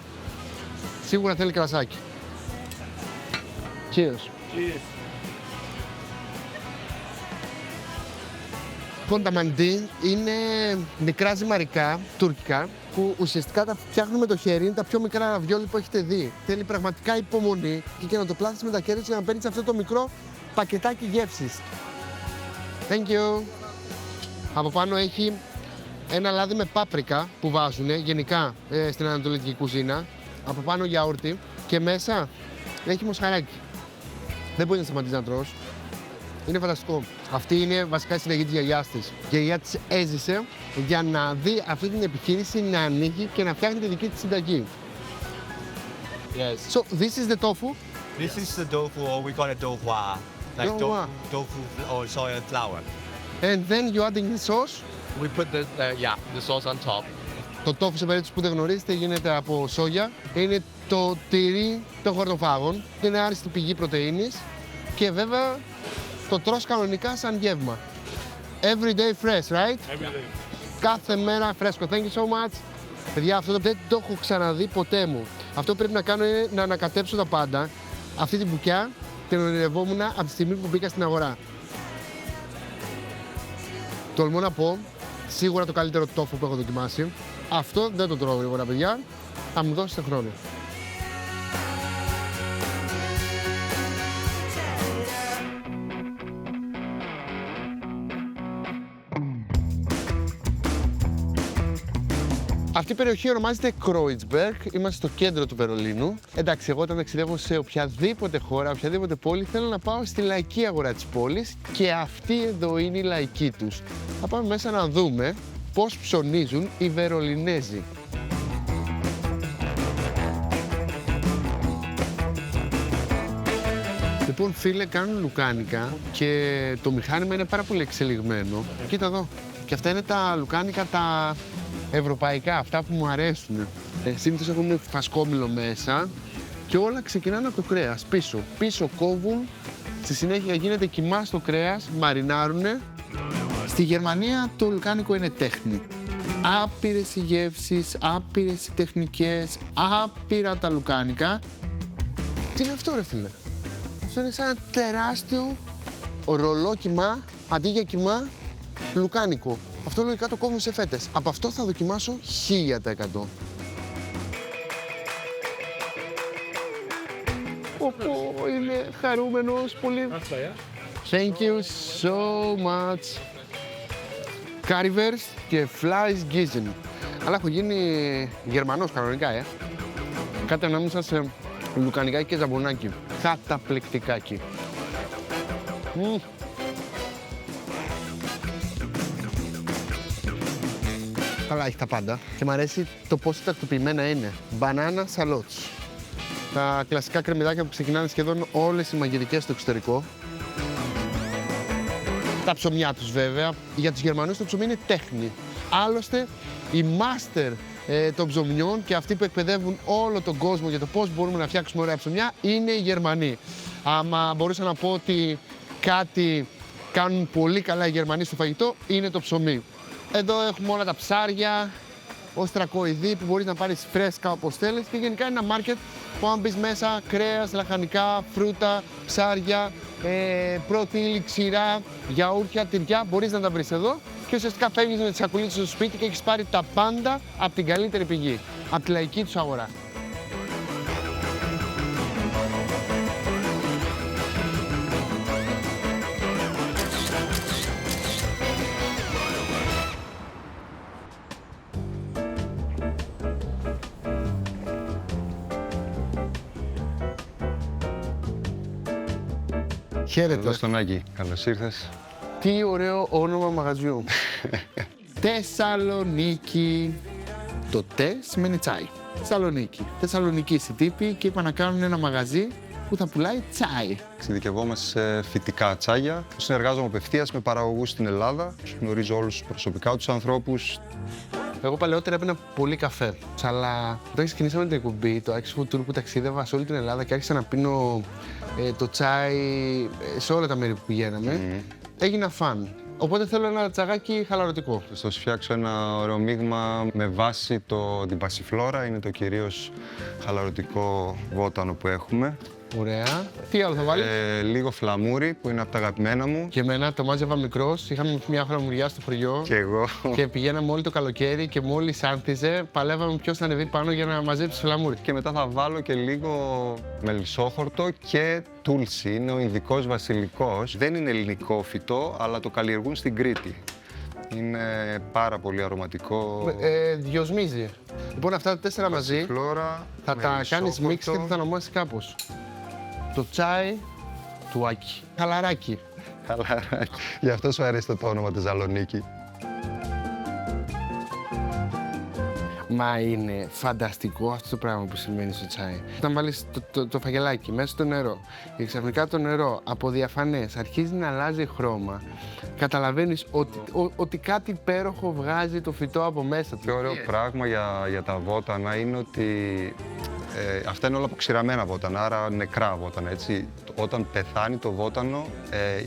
Σίγουρα θέλει κρασάκι. Cheers. Cheers. Λοιπόν, τα μαντί είναι μικρά ζυμαρικά, τουρκικά, που ουσιαστικά τα φτιάχνουν με το χέρι, είναι τα πιο μικρά ραβιόλι που έχετε δει. Θέλει πραγματικά υπομονή και να το πλάθεις με τα χέρια σου για να παίρνεις αυτό το μικρό πακετάκι γεύσης. Thank you. Από πάνω έχει ένα λάδι με πάπρικα που βάζουν γενικά στην ανατολική κουζίνα. Από πάνω γιαούρτι και μέσα έχει μοσχαράκι. Δεν μπορεί να σταματήσει να τρως. Είναι φανταστικό. Αυτή είναι βασικά η συνταγή της γιαγιάς της. Η γιαγιά της έζησε για να δει αυτή την επιχείρηση να ανοίγει και να φτιάχνει τη δική της συνταγή. Yes. So this is the tofu? This is the tofu, or we call it douhua. Like Douhua. tofu or soy flour. And then you adding the sauce? We put the sauce on top. Το τόφου, σε περίπτωση που δεν γνωρίζετε, γίνεται από σόγια. Είναι το τυρί των χορτοφάγων. Είναι άριστη πηγή πρωτεΐνης. Και βέβαια το τρως κανονικά σαν γεύμα. Every day fresh, right? Every day. Κάθε μέρα φρέσκο. Thank you so much. Παιδιά, αυτό δεν το έχω ξαναδεί ποτέ μου. Αυτό που πρέπει να κάνω είναι να ανακατέψω τα πάντα. Αυτή την μπουκιά την ονειρευόμουν από τη στιγμή που μπήκα στην αγορά. Τολμώ να πω, σίγουρα το καλύτερο τόφου που έχω δοκιμάσει. Αυτό δεν το τρώω γρήγορα, παιδιά. Θα μου δώσετε χρόνο. Αυτή η περιοχή ονομάζεται Kreuzberg. Είμαστε στο κέντρο του Βερολίνου. Εντάξει, εγώ όταν ταξιδεύω σε οποιαδήποτε χώρα, οποιαδήποτε πόλη, θέλω να πάω στη λαϊκή αγορά της πόλης και αυτή εδώ είναι η λαϊκή τους. Θα πάμε μέσα να δούμε πώς ψωνίζουν οι Βερολινέζοι. Λοιπόν, φίλε, κάνουν λουκάνικα και το μηχάνημα είναι πάρα πολύ εξελιγμένο. Κοίτα εδώ. Και αυτά είναι τα λουκάνικα τα ευρωπαϊκά, αυτά που μου αρέσουν. Συνήθως έχουν φασκόμηλο μέσα και όλα ξεκινάνε από το κρέας. Πίσω κόβουν, στη συνέχεια γίνεται κιμά στο κρέας, μαρινάρουνε. Στη Γερμανία το λουκάνικο είναι τέχνη. Άπειρες οι γεύσεις, άπειρες οι τεχνικές, άπειρα τα λουκάνικα. Τι είναι αυτό, ρε φίλε? Αυτό είναι σαν ένα τεράστιο ρολόκιμα, αντί για κιμά, λουκάνικο. Αυτό λογικά το κόβουν σε φέτες. Από αυτό θα δοκιμάσω 1000%. Είναι χαρούμενος πολύ. Thank you so much. Currywurst και Fleisch Giesen. Αλλά έχω γίνει Γερμανός κανονικά, Κάτι ανάμεσα σε λουκανικάκι και ζαμπονάκι. Καταπληκτικάκι. Καλά, έχει τα πάντα. Και μου αρέσει το πόσο τακτοποιημένα είναι. Μπανάνα σαλότς. Τα κλασικά κρεμμυδάκια που ξεκινάνε σχεδόν όλες οι μαγειρικές στο εξωτερικό. Τα ψωμιά τους βέβαια. Για τους Γερμανούς το ψωμί είναι τέχνη. Άλλωστε, οι μάστερ των ψωμιών και αυτοί που εκπαιδεύουν όλο τον κόσμο για το πώς μπορούμε να φτιάξουμε ωραία ψωμιά είναι οι Γερμανοί. Άμα μπορούσα να πω ότι κάτι κάνουν πολύ καλά οι Γερμανοί στο φαγητό, είναι το ψωμί. Εδώ έχουμε όλα τα ψάρια, οστρακοειδή που μπορείς να πάρεις φρέσκα όπως θέλεις και γενικά είναι ένα μάρκετ που αν μπεις μέσα κρέας, λαχανικά, φρούτα, ψάρια, πρώτη ύλη, ξηρά, γιαούρτια, τυριά, μπορείς να τα βρεις εδώ και ουσιαστικά φεύγεις με τη σακουλή σου στο σπίτι και έχεις πάρει τα πάντα από την καλύτερη πηγή, από τη λαϊκή τους αγορά. Χαίρετε. Εδώ στον Άκη. Καλώς ήρθες. Τι ωραίο όνομα μαγαζιού. Θεσσαλονίκη. Το τε σημαίνει τσάι. Θεσσαλονίκη. Θεσσαλονικής οι τύποι και είπαν να κάνουν ένα μαγαζί που θα πουλάει τσάι. Εξειδικευόμαστε σε φυτικά τσάγια. Συνεργάζομαι απευθείας με παραγωγούς στην Ελλάδα. Γνωρίζω όλους προσωπικά τους ανθρώπους. Εγώ παλαιότερα έπαιρνα πολύ καφέ. Αλλά όταν ξεκινήσαμε την εκπομπή, το Άκης Food Tour που ταξίδευα σε όλη την Ελλάδα και άρχισα να πίνω το τσάι σε όλα τα μέρη που πηγαίναμε, έγινα φαν. Οπότε θέλω ένα τσαγάκι χαλαρωτικό. Θα σου φτιάξω ένα ωραίο μείγμα με βάση την πασιφλόρα. Είναι το κυρίως χαλαρωτικό βότανο που έχουμε. Ωραία. Τι άλλο θα βάλεις? Λίγο φλαμούρι που είναι από τα αγαπημένα μου. Και εμένα το μάζευα μικρός. Είχαμε μια φλαμουριά στο χωριό. Και εγώ. Και πηγαίναμε όλο το καλοκαίρι και μόλις άνθιζε, παλεύαμε ποιος θα ανεβεί πάνω για να μαζέψει φλαμούρι. Και μετά θα βάλω και λίγο μελισσόχορτο και τούλσι. Είναι ο Ινδικός βασιλικός. Δεν είναι ελληνικό φυτό, αλλά το καλλιεργούν στην Κρήτη. Είναι πάρα πολύ αρωματικό. Δυοσμίζει. Λοιπόν, αυτά τα 4 μαζί θα τα κάνεις μίξ και θα τα ονομάσεις κάπως. Το τσάι του Άκη. Χαλαράκι. Χαλαράκι. Γι' αυτό σου αρέσει το όνομα Θεσσαλονίκη. Μα είναι φανταστικό αυτό το πράγμα που σημαίνει στο τσάι. Όταν βάλεις το φαγελάκι μέσα στο νερό και ξαφνικά το νερό από διαφανές αρχίζει να αλλάζει χρώμα, καταλαβαίνεις ότι κάτι υπέροχο βγάζει το φυτό από μέσα του. Το ωραίο πράγμα για τα βότανα είναι ότι αυτά είναι όλα αποξηραμένα βότανα, άρα νεκρά βότανα, έτσι. Όταν πεθάνει το βότανο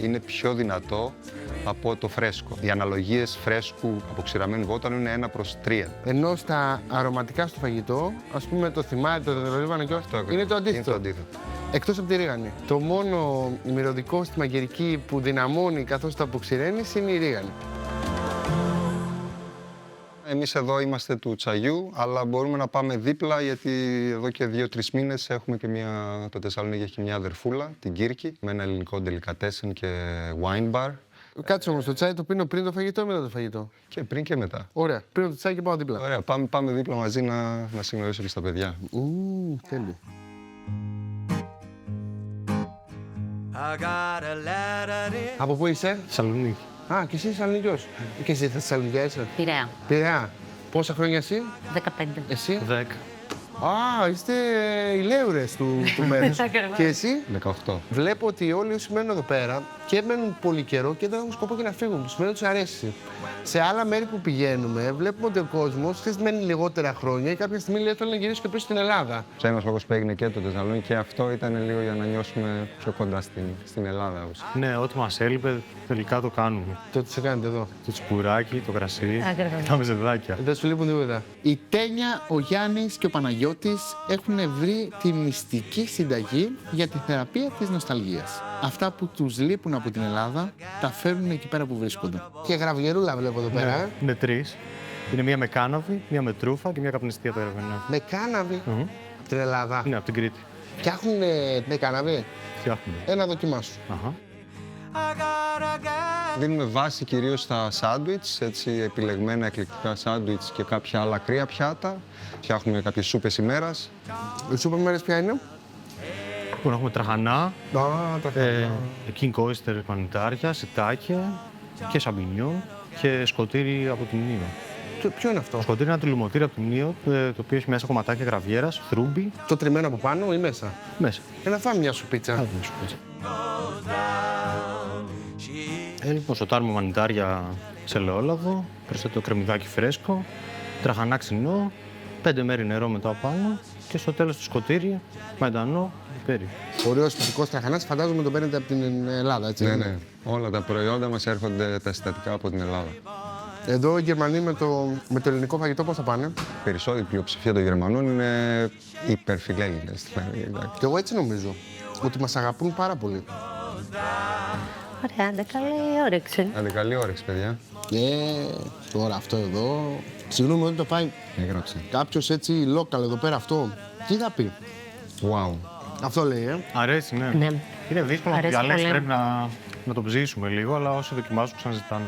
είναι πιο δυνατό από το φρέσκο. Οι αναλογίες φρέσκου αποξηραμένου βότανου είναι 1/3. Ενώ στα αρωματικά στο φαγητό, ας πούμε το θυμάρι, το δεδρολίβανο και αυτό, είναι το αντίθετο. Εκτός από τη ρίγανη. Το μόνο μυρωδικό στη μαγειρική που δυναμώνει καθώς το αποξηραίνεις είναι η ρίγανη. Εμείς εδώ είμαστε του τσαγιού, αλλά μπορούμε να πάμε δίπλα γιατί εδώ και 2-3 μήνες έχουμε και το Θεσσαλονίκη έχει μια αδερφούλα, την Κύρκη, με ένα ελληνικό delicatessen και wine bar. Κάτσε όμως, το τσάι το πίνω πριν το φαγητό ή μετά το φαγητό? Και πριν και μετά. Ωραία, πίνω το τσάι και πάω δίπλα. Ωραία, πάμε δίπλα μαζί να συγνωρίσω και στα παιδιά. Τέλειο. Από πού είσαι? Θεσσαλονίκη. Α, και εσύ Θεσσαλονικιός. Και εσύ Θεσσαλονικιά είσαι? Πειραιά. Πειραιά. Πόσα χρόνια εσύ? 15. Εσύ? 10. Α, είστε οι λέουρες του μέρους. Και εσύ? 18. Βλέπω ότι όλοι όσοι μένουν εδώ πέρα και μένουν πολύ καιρό και δεν έχουν σκοπό και να φύγουν. Τους μένουν, τους αρέσει. Σε άλλα μέρη που πηγαίνουμε, βλέπουμε ότι ο κόσμος μένει λιγότερα χρόνια και κάποια στιγμή λέει θέλω να γυρίσω και πίσω στην Ελλάδα. Σε ένας λόγος που έγινε και το Θεσσαλονίκη και αυτό ήταν λίγο για να νιώσουμε πιο κοντά στην Ελλάδα. Ναι, ό,τι μας έλειπε τελικά το κάνουμε. Το τι σε κάνετε εδώ? Το τσιπουράκι, το κρασί, τα μεζεδάκια. Δεν σου λείπουν τίποτα. Η Τένια, ο Γιάννης και ο Παναγιώτης έχουν βρει τη μυστική συνταγή για τη θεραπεία της νοσταλγίας. Αυτά που τους λείπουν από την Ελλάδα τα φέρνουν εκεί πέρα που βρίσκονται. Και γραβιερούλα βλέπω εδώ πέρα. Ναι, είναι τρεις. Είναι μία με κάναβη, μία με τρούφα και μία καπνιστή από το Ερβενά. Με κάναβη? Από την Ελλάδα? Ναι, από την Κρήτη. Φτιάχνουν με κάναβη? Φτιάχνουν. Ένα δοκιμάσου. Δίνουμε βάση κυρίως στα σάντουιτς, έτσι επιλεγμένα εκλεκτικά σάντουιτς και κάποια άλλα κρύα πιάτα. Φτιάχνουμε κάποιες σούπες ημέρας. Οι σούπες ημέρας ποια είναι? Λοιπόν, έχουμε τραχανά, king oyster πανιτάρια, σιτάκια και σαμπινιό και σκοτήρι από την Μνήο. Ποιο είναι αυτό? Σκοτήρι είναι ένα τυλιμωτήρι από την Μνήο, το οποίο έχει μέσα κομματάκια γραβιέρας, θρούμπι. Το τριμμένο από πάνω ή μέσα? Μέσα. Και να φάμε μια σουπίτσα. Λοιπόν, σοτάρουμε μανιτάρια σε ελαιόλαδο, προσθέτω κρεμμυδάκι φρέσκο, τραχανά ξινό, 5 μέρη νερό μετά πάνω και στο τέλος το σκοτήρι, μαϊντανό, πιπέρι. Ωραίος φυσικός τραχανάς, φαντάζομαι το παίρνετε από την Ελλάδα, έτσι? Ναι. Όλα τα προϊόντα μας έρχονται τα συστατικά από την Ελλάδα. Εδώ οι Γερμανοί με το ελληνικό φαγητό πώς θα πάνε? Περισσότερη πλειοψηφία των Γερμανών είναι υπερφιλέλληνες. Και εγώ έτσι νομίζω, ότι μας αγαπούν πάρα πολύ. Ωραία, άντε καλή όρεξη. Άντε καλή όρεξη, παιδιά. Τώρα αυτό εδώ, συγγνώμη ότι το πάει κάποιος έτσι local εδώ πέρα αυτό, τι θα πει? Wow. Αυτό λέει, Αρέσει, ναι. Ναι. Είναι δύσκολο να Αρέσει διαλέξει, πολύ. πρέπει να το ψήσουμε λίγο, αλλά όσοι δοκιμάζουν ξαναζητάνε.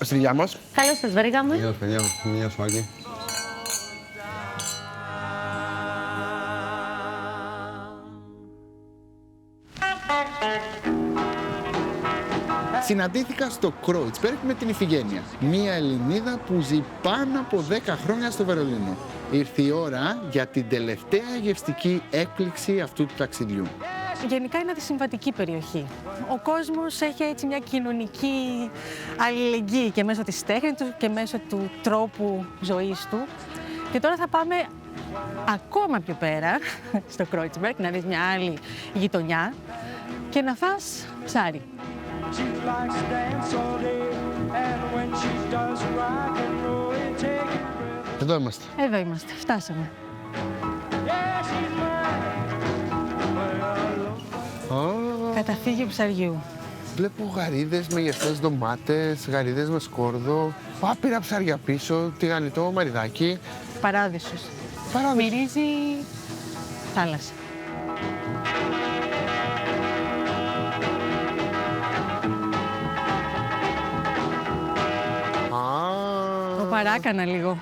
Στη δουλειά μας. Καλώς σας βρήκαμε. Γεια σας, παιδιά. Γεια σου, Άκη. Συναντήθηκα στο Κρόιτσμπεργκ με την Ιφηγένεια, μία Ελληνίδα που ζει πάνω από 10 χρόνια στο Βερολίνο. Ήρθε η ώρα για την τελευταία γευστική έκπληξη αυτού του ταξιδιού. Γενικά είναι αντισυμβατική περιοχή. Ο κόσμος έχει έτσι μια κοινωνική αλληλεγγύη και μέσω της τέχνης του και μέσω του τρόπου ζωής του. Και τώρα θα πάμε ακόμα πιο πέρα, στο Κρόιτσμπεργκ, να δεις μια άλλη γειτονιά και να φας ψάρι. Εδώ είμαστε. Εδώ είμαστε, φτάσαμε. Καταφύγιο ψαριού. Βλέπω γαρίδες με γευτές ντομάτες, γαρίδες με σκόρδο, άπειρα ψάρια πίσω, τηγανιτό μαριδάκι. Παράδεισος. Μυρίζει θάλασσα. Το παράκανα λίγο.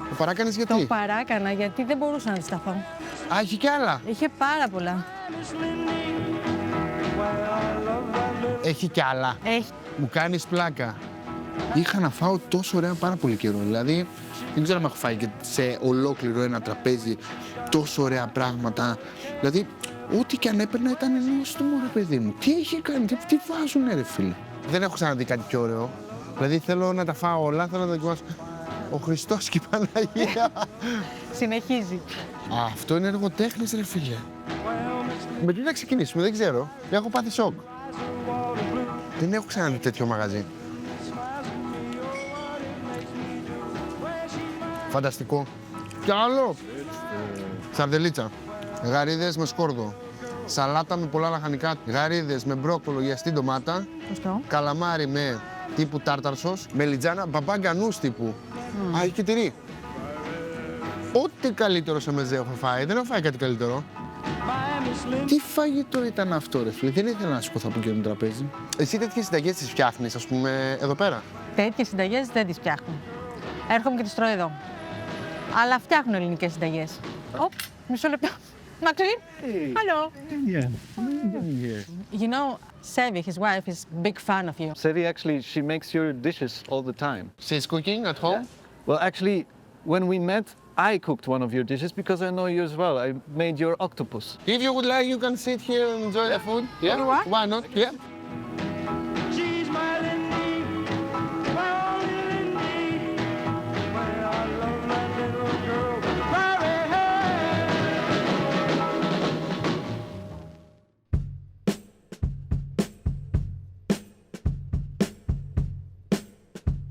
Το παράκανες γιατί? Το παράκανα γιατί δεν μπορούσα να αντισταθώ. Α, είχε κι άλλα. Είχε πάρα πολλά. Έχει κι άλλα. Έχει. Μου κάνεις πλάκα. Είχα να φάω τόσο ωραία πάρα πολύ καιρό. Δηλαδή, δεν ξέρω αν έχω φάει και σε ολόκληρο ένα τραπέζι τόσο ωραία πράγματα. Δηλαδή, ό,τι και αν έπαιρνα ήταν νόστιμο, ρε παιδί μου. Τι έχει κάνει, τι βάζουνε, ρε φίλε. Δεν έχω ξαναδεί κάτι πιο ωραίο. Δηλαδή, θέλω να τα φάω όλα, θέλω να τα δοκιμάσω. Ο Χριστός και η Παναγία. Συνεχίζει. Αυτό είναι έργο τέχνης, ρε φίλε. Με τι να ξεκινήσουμε, δεν ξέρω. Έχω πάθει σοκ. Δεν έχω ξαναδεί τέτοιο μαγαζί. Φανταστικό. Κι άλλο. Σαρδελίτσα. Γαρίδες με σκόρδο. Σαλάτα με πολλά λαχανικά. Γαρίδες με μπρόκολο, γιαστή ντομάτα. Καλαμάρι με τύπου τάρταρσος. Μελιτζάνα, μπαμπάγκανούς τύπου. Α, έχει και τυρί. Ό,τι καλύτερο σε μεζέ έχω φάει. Δεν έχω φάει κάτι καλύτερο. Τι φαγητό ήταν αυτό, ρε φίλε. Δεν ήθελα να σηκωθώ από εκείνο το τραπέζι. Εσύ τέτοιες συνταγές τις φτιάχνεις, ας πούμε, εδώ πέρα? Τέτοιες συνταγές δεν τις φτιάχνω. Έρχομαι και τις τρώω εδώ. Αλλά φτιάχνω ελληνικές συνταγές. Οπ, μισό λεπτό. Μαξί, hello. You know, Sevi, his wife, is a big fan of you. Sevi actually, she makes your dishes all the time. She's cooking at home? Well, actually, when we met, I cooked one of your dishes because I know you as well. I made your octopus. If you would like, you can sit here and enjoy the food. Yeah? Why not? Yeah.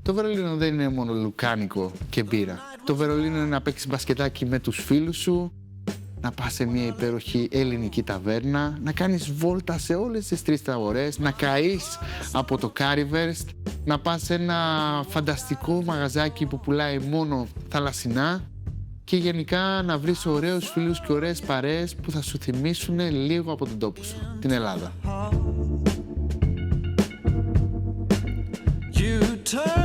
Το Βερολίνο δεν είναι μόνο λουκάνικο και μπύρα. Το Βερολίνο είναι να παίξεις μπασκετάκι με τους φίλους σου, να πας σε μια υπέροχη ελληνική ταβέρνα, να κάνεις βόλτα σε όλες τις 3 αγορές, να καείς από το Currywurst, να πας σε ένα φανταστικό μαγαζάκι που πουλάει μόνο θαλασσινά και γενικά να βρεις ωραίους φίλους και ωραίες παρέες που θα σου θυμίσουν λίγο από τον τόπο σου, την Ελλάδα. Turn